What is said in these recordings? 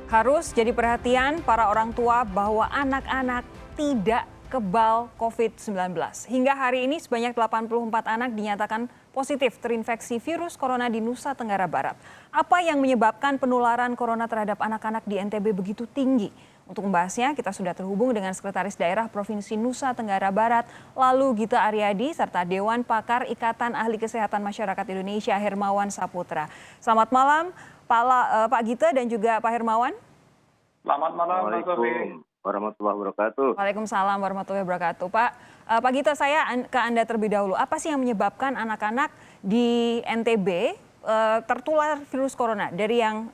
Harus jadi perhatian para orang tua bahwa anak-anak tidak kebal COVID-19. Hingga hari ini sebanyak 84 anak dinyatakan positif terinfeksi virus corona di Nusa Tenggara Barat. Apa yang menyebabkan penularan corona terhadap anak-anak di NTB begitu tinggi? Untuk membahasnya, kita sudah terhubung dengan Sekretaris Daerah Provinsi Nusa Tenggara Barat, lalu Gita Aryadi, serta Dewan Pakar Ikatan Ahli Kesehatan Masyarakat Indonesia, Hermawan Saputra. Selamat malam, Pak Gita dan juga Pak Hermawan. Selamat malam, Pak Sofi. Warahmatullahi wabarakatuh. Waalaikumsalam warahmatullahi wabarakatuh. Pak Gita, saya ke Anda terlebih dahulu. Apa sih yang menyebabkan anak-anak di NTB tertular virus corona dari yang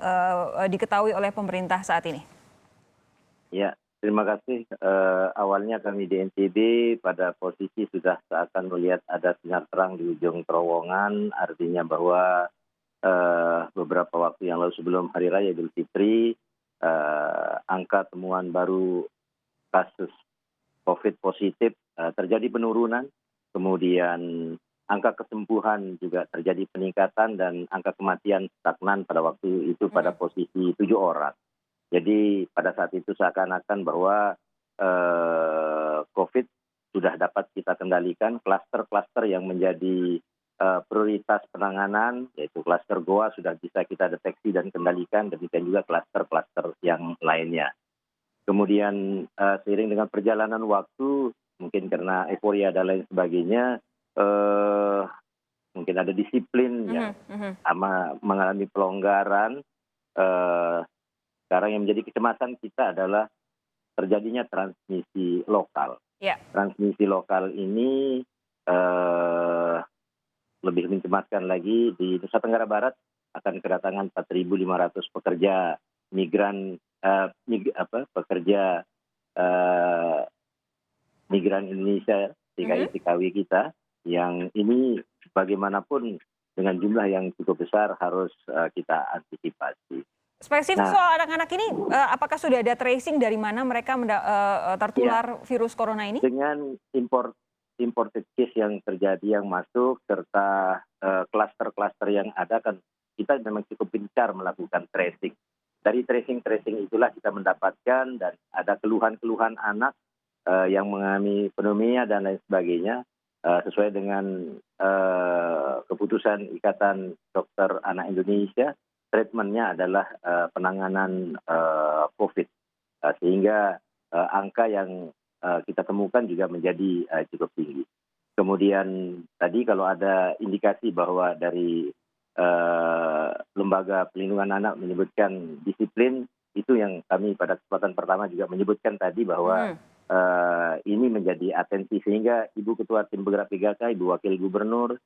diketahui oleh pemerintah saat ini? Ya, terima kasih. Awalnya kami di NTB pada posisi sudah seakan melihat ada sinar terang di ujung terowongan, artinya bahwa beberapa waktu yang lalu sebelum Hari Raya Idul Fitri, angka temuan baru kasus COVID positif terjadi penurunan, kemudian angka kesembuhan juga terjadi peningkatan dan angka kematian stagnan pada waktu itu pada posisi 7 orang. Jadi pada saat itu seakan-akan bahwa COVID sudah dapat kita kendalikan, klaster-klaster yang menjadi prioritas penanganan, yaitu klaster Goa sudah bisa kita deteksi dan kendalikan, demikian juga klaster-klaster yang lainnya. Kemudian seiring dengan perjalanan waktu, mungkin karena euforia dan lain sebagainya, mungkin ada disiplin yang mengalami pelonggaran. Sekarang yang menjadi kecemasan kita adalah terjadinya transmisi lokal. Yeah. Transmisi lokal ini lebih mencemaskan lagi. Di Nusa Tenggara Barat akan kedatangan 4.500 pekerja migran migran Indonesia TKI kita, yang ini bagaimanapun dengan jumlah yang cukup besar harus kita antisipasi. Spesifik soal anak-anak ini, apakah sudah ada tracing dari mana mereka tertular virus corona ini? Dengan imported case yang terjadi, yang masuk, serta klaster-klaster yang ada, kan kita memang cukup gencar melakukan tracing. Dari tracing itulah kita mendapatkan dan ada keluhan-keluhan anak yang mengalami pneumonia dan lain sebagainya, sesuai dengan keputusan Ikatan Dokter Anak Indonesia. Treatmentnya adalah penanganan COVID, sehingga angka yang kita temukan juga menjadi cukup tinggi. Kemudian tadi kalau ada indikasi bahwa dari Lembaga Pelindungan Anak menyebutkan disiplin, itu yang kami pada kesempatan pertama juga menyebutkan tadi bahwa ini menjadi atensi, sehingga Ibu Ketua Tim Bergerak PKK, Ibu Wakil Gubernur,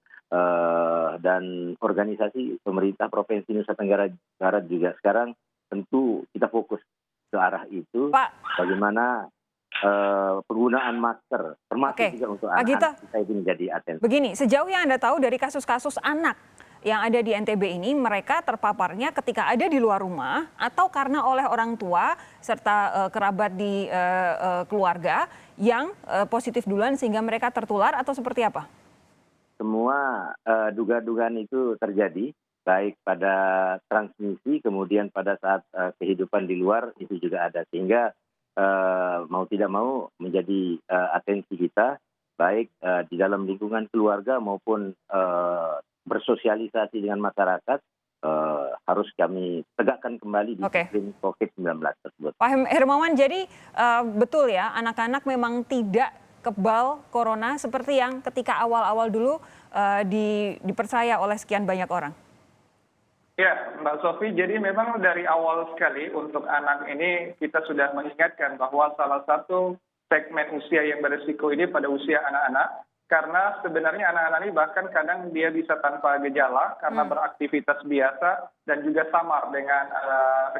dan organisasi pemerintah Provinsi Nusa Tenggara Barat juga sekarang tentu kita fokus ke arah itu. Bagaimana penggunaan masker, termasuk juga untuk anak-anak kita itu menjadi atensi. Begini, sejauh yang Anda tahu dari kasus-kasus anak yang ada di NTB ini, mereka terpaparnya ketika ada di luar rumah atau karena oleh orang tua serta kerabat di keluarga yang positif duluan sehingga mereka tertular, atau seperti apa? Semua dugaan itu terjadi, baik pada transmisi, kemudian pada saat kehidupan di luar itu juga ada, sehingga mau tidak mau menjadi atensi kita, baik di dalam lingkungan keluarga maupun bersosialisasi dengan masyarakat, harus kami tegakkan kembali disiplin COVID-19 tersebut. Pak Hermawan, jadi betul ya, anak-anak memang tidak kebal corona seperti yang ketika awal-awal dulu dipercaya oleh sekian banyak orang? Ya, Mbak Sofi, jadi memang dari awal sekali untuk anak ini kita sudah mengingatkan bahwa salah satu segmen usia yang berisiko ini pada usia anak-anak, karena sebenarnya anak-anak ini bahkan kadang dia bisa tanpa gejala karena beraktivitas biasa dan juga samar dengan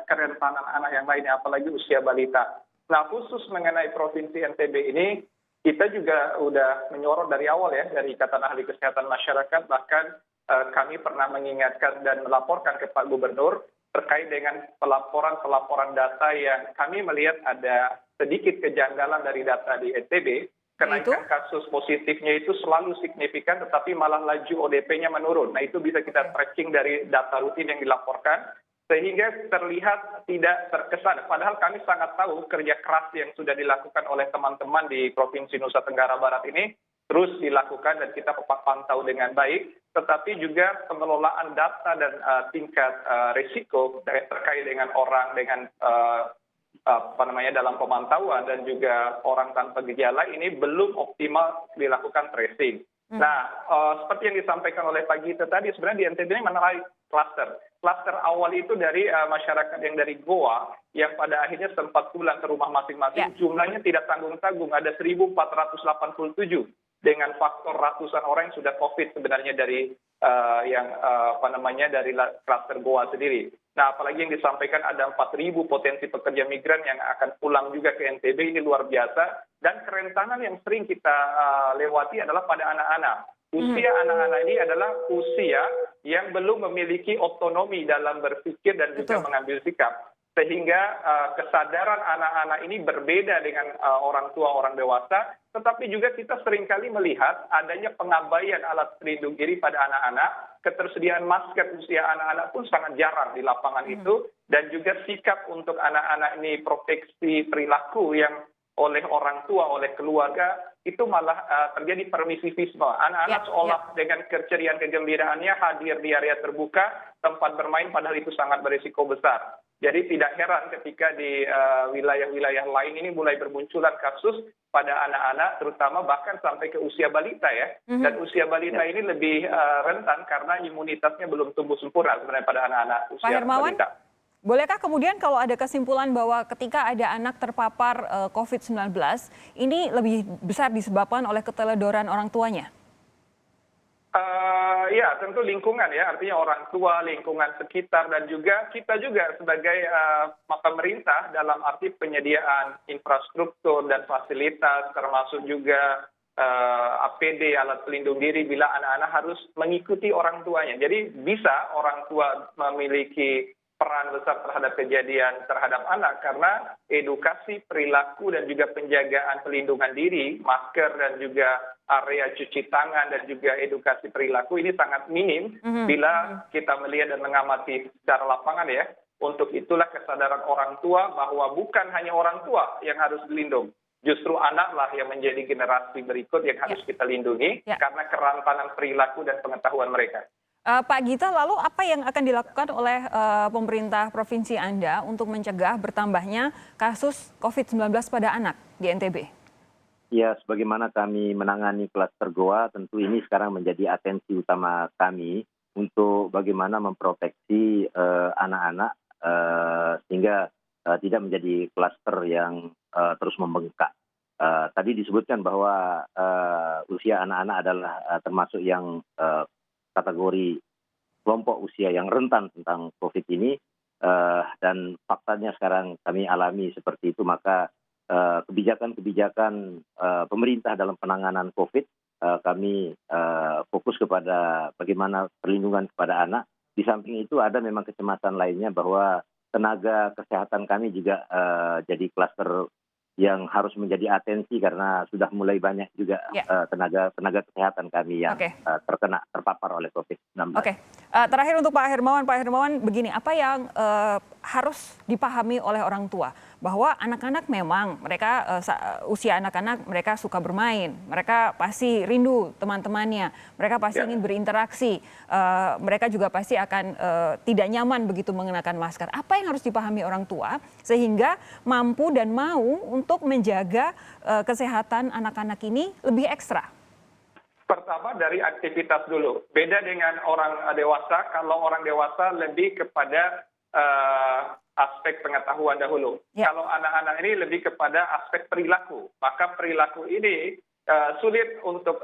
kerentanan anak yang lainnya, apalagi usia balita. Nah, khusus mengenai Provinsi NTB ini, kita juga udah menyorot dari awal ya, dari Ikatan Ahli Kesehatan Masyarakat, bahkan kami pernah mengingatkan dan melaporkan ke Pak Gubernur terkait dengan pelaporan data yang kami melihat ada sedikit kejanggalan dari data di NTB. Kenaikan kasus positifnya itu selalu signifikan, tetapi malah laju ODP-nya menurun. Nah, itu bisa kita tracking dari data rutin yang dilaporkan. sehingga terlihat tidak terkesan. Padahal kami sangat tahu kerja keras yang sudah dilakukan oleh teman-teman di Provinsi Nusa Tenggara Barat ini terus dilakukan dan kita pantau dengan baik, tetapi juga pengelolaan data dan tingkat risiko terkait dengan orang dengan dalam pemantauan dan juga orang tanpa gejala ini belum optimal dilakukan tracing. Nah, seperti yang disampaikan oleh Pak Gita tadi, sebenarnya di NTB ini menarik klaster. Klaster awal itu dari masyarakat yang dari Goa, yang pada akhirnya sempat pulang ke rumah masing-masing. Jumlahnya tidak tanggung-tanggung, ada 1.487 dengan faktor ratusan orang yang sudah COVID sebenarnya dari dari klaster Goa sendiri. Nah, apalagi yang disampaikan ada 4.000 potensi pekerja migran yang akan pulang juga ke NTB, ini luar biasa. Dan kerentanan yang sering kita lewati adalah pada anak-anak. Usia anak-anak ini adalah usia yang belum memiliki otonomi dalam berpikir dan juga mengambil sikap. Sehingga kesadaran anak-anak ini berbeda dengan orang tua, orang dewasa, tetapi juga kita seringkali melihat adanya pengabaian alat pelindung diri pada anak-anak, ketersediaan masker usia anak-anak pun sangat jarang di lapangan itu, dan juga sikap untuk anak-anak ini proteksi perilaku yang oleh orang tua, oleh keluarga, itu malah terjadi permisivisme. Anak-anak seolah dengan keceriaan kegembiraannya hadir di area terbuka, tempat bermain, padahal itu sangat berisiko besar. Jadi tidak heran ketika di wilayah-wilayah lain ini mulai bermunculan kasus pada anak-anak, terutama bahkan sampai ke usia balita ya. Dan usia balita ini lebih rentan karena imunitasnya belum tumbuh sempurna sebenarnya pada anak-anak usia balita. Bolehkah kemudian kalau ada kesimpulan bahwa ketika ada anak terpapar COVID-19, ini lebih besar disebabkan oleh keteledoran orang tuanya? Ya, tentu lingkungan ya, artinya orang tua, lingkungan sekitar, dan juga kita juga sebagai pemerintah dalam arti penyediaan infrastruktur dan fasilitas, termasuk juga APD, alat pelindung diri, bila anak-anak harus mengikuti orang tuanya. Jadi bisa orang tua memiliki peran besar terhadap kejadian terhadap anak karena edukasi perilaku dan juga penjagaan pelindungan diri, masker dan juga area cuci tangan dan juga edukasi perilaku ini sangat minim bila kita melihat dan mengamati secara lapangan ya. Untuk itulah kesadaran orang tua bahwa bukan hanya orang tua yang harus dilindungi, justru anaklah yang menjadi generasi berikut yang harus kita lindungi karena kerentanan perilaku dan pengetahuan mereka. Pak Gita, lalu apa yang akan dilakukan oleh pemerintah provinsi Anda untuk mencegah bertambahnya kasus COVID-19 pada anak di NTB? Ya, sebagaimana kami menangani klaster Goa, tentu ini sekarang menjadi atensi utama kami untuk bagaimana memproteksi anak-anak sehingga tidak menjadi klaster yang terus membengkak. Tadi disebutkan bahwa usia anak-anak adalah termasuk yang kategori kelompok usia yang rentan tentang COVID ini, dan faktanya sekarang kami alami seperti itu, maka kebijakan-kebijakan pemerintah dalam penanganan COVID, kami fokus kepada bagaimana perlindungan kepada anak. Di samping itu ada memang kecemasan lainnya bahwa tenaga kesehatan kami juga jadi klaster yang harus menjadi atensi karena sudah mulai banyak juga tenaga kesehatan kami yang terpapar oleh COVID-19. Terakhir untuk Pak Hermawan begini, apa yang harus dipahami oleh orang tua? Bahwa anak-anak memang mereka usia anak-anak mereka suka bermain, mereka pasti rindu teman-temannya, mereka pasti ingin berinteraksi, mereka juga pasti akan tidak nyaman begitu mengenakan masker. Apa yang harus dipahami orang tua sehingga mampu dan mau untuk menjaga kesehatan anak-anak ini lebih ekstra? Pertama dari aktivitas dulu. Beda dengan orang dewasa, kalau orang dewasa lebih kepada aspek pengetahuan dahulu. Kalau anak-anak ini lebih kepada aspek perilaku. Maka perilaku ini sulit untuk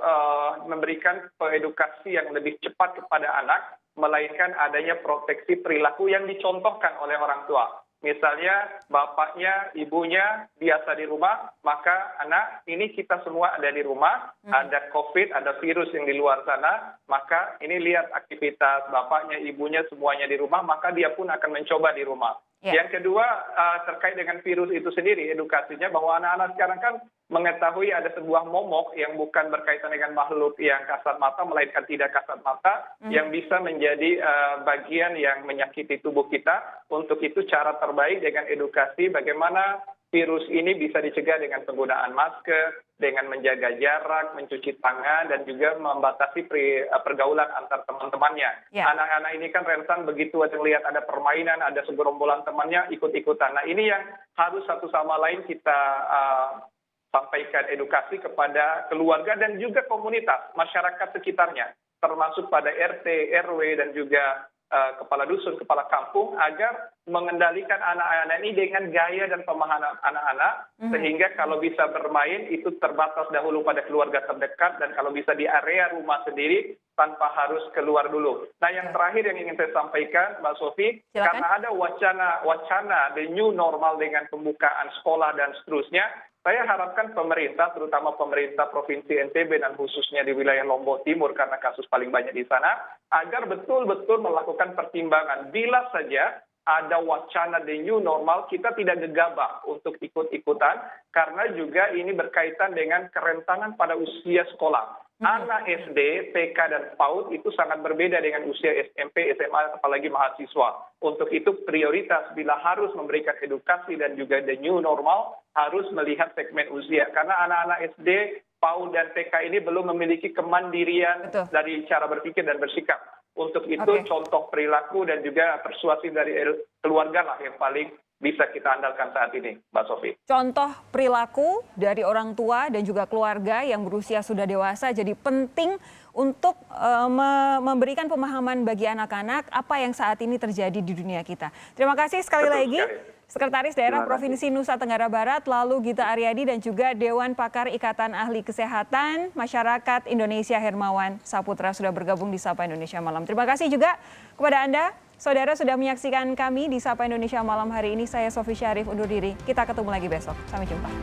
memberikan edukasi yang lebih cepat kepada anak, melainkan adanya proteksi perilaku yang dicontohkan oleh orang tua. Misalnya bapaknya, ibunya biasa di rumah, maka anak ini kita semua ada di rumah, ada COVID, ada virus yang di luar sana, maka ini lihat aktivitas bapaknya, ibunya semuanya di rumah, maka dia pun akan mencoba di rumah. Ya. Yang kedua terkait dengan virus itu sendiri, edukasinya bahwa anak-anak sekarang kan mengetahui ada sebuah momok yang bukan berkaitan dengan makhluk yang kasat mata, melainkan tidak kasat mata, yang bisa menjadi bagian yang menyakiti tubuh kita. Untuk itu cara terbaik dengan edukasi bagaimana virus ini bisa dicegah dengan penggunaan masker, dengan menjaga jarak, mencuci tangan, dan juga membatasi pergaulan antar teman-temannya. Ya. Anak-anak ini kan rentan begitu ada melihat ada permainan, ada segerombolan temannya ikut-ikutan. Nah ini yang harus satu sama lain kita sampaikan edukasi kepada keluarga dan juga komunitas, masyarakat sekitarnya, termasuk pada RT, RW, dan juga kepala dusun, kepala kampung, agar mengendalikan anak-anak ini dengan gaya dan pemahaman anak-anak, sehingga kalau bisa bermain itu terbatas dahulu pada keluarga terdekat, dan kalau bisa di area rumah sendiri tanpa harus keluar dulu. Nah yang terakhir yang ingin saya sampaikan, Mbak Sofi, karena ada wacana the new normal dengan pembukaan sekolah dan seterusnya, saya harapkan pemerintah, terutama pemerintah Provinsi NTB dan khususnya di wilayah Lombok Timur karena kasus paling banyak di sana, agar betul-betul melakukan pertimbangan. Bila saja ada wacana the new normal, kita tidak gegabah untuk ikut-ikutan karena juga ini berkaitan dengan kerentanan pada usia sekolah. Anak SD, TK, dan PAUD itu sangat berbeda dengan usia SMP, SMA, apalagi mahasiswa. Untuk itu prioritas bila harus memberikan edukasi dan juga the new normal harus melihat segmen usia. Karena anak-anak SD, PAUD, dan TK ini belum memiliki kemandirian dari cara berpikir dan bersikap. Untuk itu contoh perilaku dan juga persuasi dari keluarga lah yang paling bisa kita andalkan saat ini, Mbak Sofi. Contoh perilaku dari orang tua dan juga keluarga yang berusia sudah dewasa jadi penting untuk memberikan pemahaman bagi anak-anak apa yang saat ini terjadi di dunia kita. Terima kasih sekali lagi Sekretaris Daerah Provinsi Nusa Tenggara Barat, lalu Gita Aryadi, dan juga Dewan Pakar Ikatan Ahli Kesehatan Masyarakat Indonesia Hermawan Saputra sudah bergabung di Sapa Indonesia Malam. Terima kasih juga kepada Anda, saudara, sudah menyaksikan kami di Sapa Indonesia Malam hari ini. Saya Sofi Syarif undur diri. Kita ketemu lagi besok. Sampai jumpa.